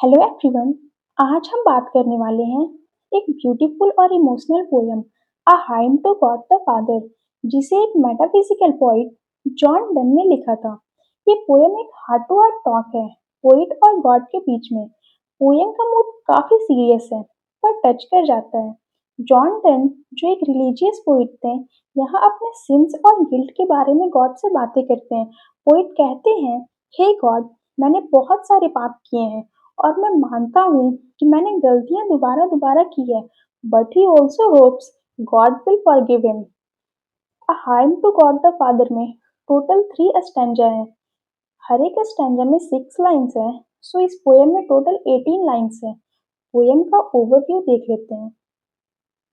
Hello everyone. आज हम बात करने वाले हैं एक ब्यूटीफुल और emotional poem a hymn to God the father, जिसे एक मेटाफिजिकल पोइट जॉन डन ने लिखा था। ये पोयम एक हार्ट टू हार्ट टॉक है पोइट और गॉड के बीच में। पोयम का मूड काफी सीरियस है पर टच कर जाता है। जॉन डन, जो एक रिलीजियस पोइट थे, यहाँ अपने सिंस और गिल्ट के बारे में गॉड से बातें करते हैं। पोइट कहते हैं, हे गॉड, मैंने बहुत सारे पाप किए हैं और मैं मानता हूँ कि मैंने गलतियां दोबारा दोबारा की है, but he also hopes God will forgive him. A hymn to God the father में टोटल 3 स्टैंजा है। हर एक स्टैंजा में 6 लाइन्स है, सो इस पोयम में टोटल 18 लाइन्स है। पोयम का ओवरव्यू देख लेते हैं।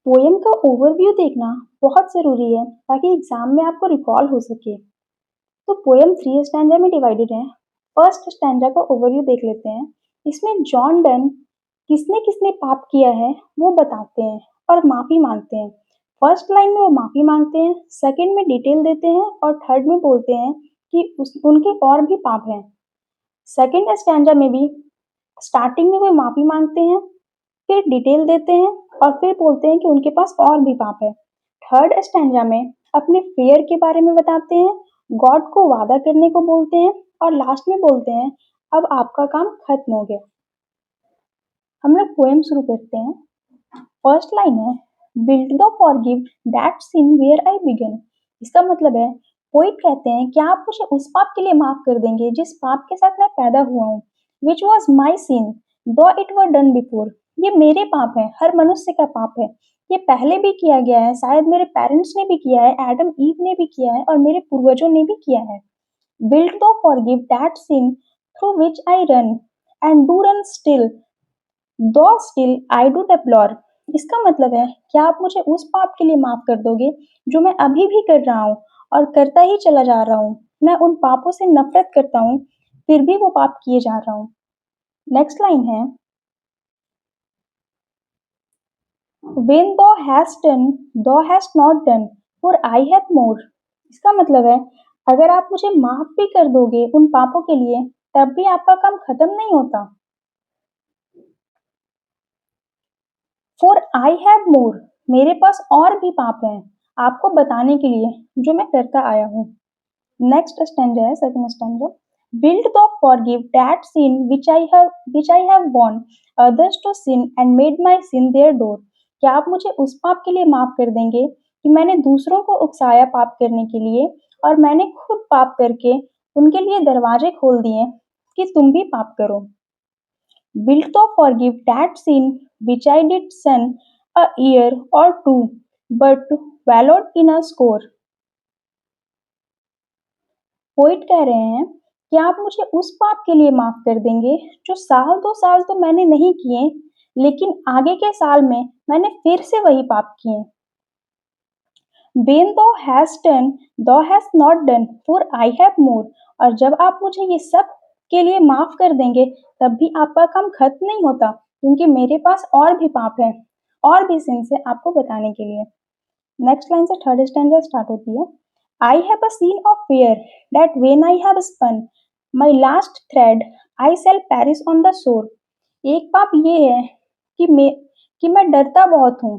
पोयम का ओवरव्यू देखना बहुत जरूरी है ताकि एग्जाम में आपको रिकॉल हो सके। तो पोयम 3 स्टैंजा में डिवाइडेड है। फर्स्ट स्टैंजा का ओवरव्यू देख लेते हैं। इसमें जॉन डन किसने किसने पाप किया है वो बताते हैं और माफी मांगते हैं। फर्स्ट लाइन में वो माफी मांगते हैं, सेकंड में डिटेल देते हैं और थर्ड में बोलते हैं कि उनके और भी पाप हैं। सेकंड स्टैंजा में भी स्टार्टिंग में वो माफी मांगते हैं, फिर डिटेल देते हैं और फिर बोलते हैं कि उनके पास और भी पाप है। थर्ड स्टैंजा में अपने फेयर के बारे में बताते हैं, गॉड को वादा करने को बोलते हैं और लास्ट में बोलते हैं अब आपका काम खत्म हो गया। हम लोग पोएम शुरू करते हैं। फर्स्ट लाइन है, wilt thou forgive that sin where I begun. इसका मतलब है, पोइट कहते हैं क्या आप मुझे उस पाप के लिए माफ कर देंगे जिस पाप के साथ मैं पैदा हुआ हूँ। विच वॉज माई सिन दो इट वर डन बिफोर। ये मेरे पाप है, हर मनुष्य का पाप है। ये पहले भी किया गया है, शायद मेरे पेरेंट्स ने भी किया है, एडम ईव ने भी किया है और मेरे पूर्वजों ने भी किया है। Wilt thou forgive that sin through which I run and do run still though still I do deplore. इसका मतलब है क्या आप मुझे उस पाप के लिए माफ कर दोगे जो मैं अभी भी कर रहा हूँ और करता ही चला जा रहा हूँ। मैं उन पापों से नफरत करता हूँ, फिर भी वो पाप किए जा रहा हूँ। नेक्स्ट लाइन है, when thou hast done thou hast not done for I have more। इसका मतलब है अगर आप मुझे माफ भी कर दोगे उन पापों के लिए, तब भी आपका काम खत्म नहीं होता। फॉर आई हैव मोर, मेरे पास और भी पाप हैं आपको बताने के लिए जो मैं करता आया हूँ। नेक्स्ट स्टैंजा है, second stanza. Wilt thou forgive that sin which I have borne others to sin and made my sin their door। क्या आप मुझे उस पाप के लिए माफ कर देंगे कि मैंने दूसरों को उकसाया पाप करने के लिए और मैंने खुद पाप करके उनके लिए दरवाजे खोल दिए कि तुम भी पाप करो। Wilt thou forgive that sin which I did sin a year or two, but wallowed in a score। Poet कह रहे हैं कि आप मुझे उस पाप के लिए माफ कर देंगे जो साल 2 साल तो मैंने नहीं किए, लेकिन आगे के साल में मैंने फिर से वही पाप किए। When thou hast done thou hast not done for I have more। और जब आप मुझे ये सब के लिए माफ कर देंगे तब भी आपका काम खत्म नहीं होता, क्योंकि मेरे पास और भी पाप है, और भी सिंस है आपको बताने के लिए। नेक्स्ट लाइन से थर्ड स्टैंडर्ड स्टार्ट होती है। I have a sin of fear that when I have spun my last thread I shall perish on the shore. एक पाप ये है कि मैं डरता बहुत हूँ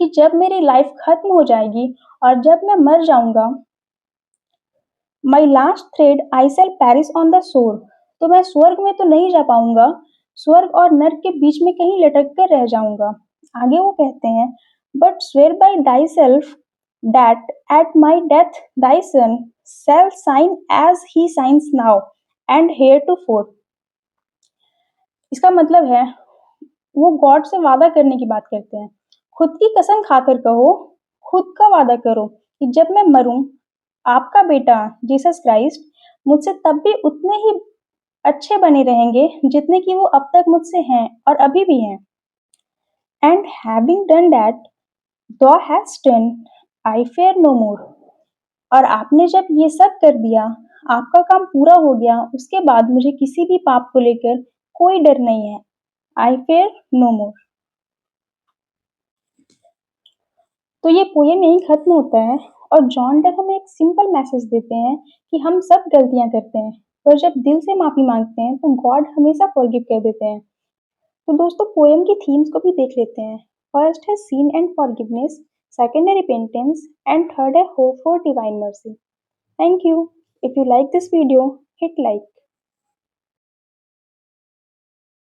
कि जब मेरी लाइफ खत्म हो जाएगी और जब मैं मर जाऊंगा, my last thread I shall perish on the shore, तो मैं स्वर्ग में तो नहीं जा पाऊंगा, स्वर्ग और नर्क के बीच में कहीं लटक कर रह जाऊंगा। आगे वो कहते हैं, but swear by thyself that at my death thy son shall shine as he shines now and heretofore। इसका मतलब है वो गॉड से वादा करने की बात करते हैं। खुद की कसम खाकर कहो, खुद का वादा करो कि जब मैं मरूं, आपका बेटा जीसस क्राइस्ट मुझसे तब भी उतने ही अच्छे बने रहेंगे जितने कि वो अब तक मुझसे हैं और अभी भी हैं। And having done that thou hast done I fear no more। और आपने जब ये सब कर दिया, आपका काम पूरा हो गया, उसके बाद मुझे किसी भी पाप को लेकर कोई डर नहीं है। I fear no more। तो ये पोयम यहीं खत्म होता है और जॉन डन हमें एक सिंपल मैसेज देते हैं कि हम सब गलतियां करते हैं, पर जब दिल से माफी मांगते हैं तो गॉड हमेशा फॉरगिव कर देते हैं। तो दोस्तों पोएम की थीम्स को भी देख लेते हैं। फर्स्ट है सीन एंड फॉरगिवनेस, सेकंड है रिपेंटेंस एंड थर्ड है hope for divine mercy. Thank you. If you like this video, hit like.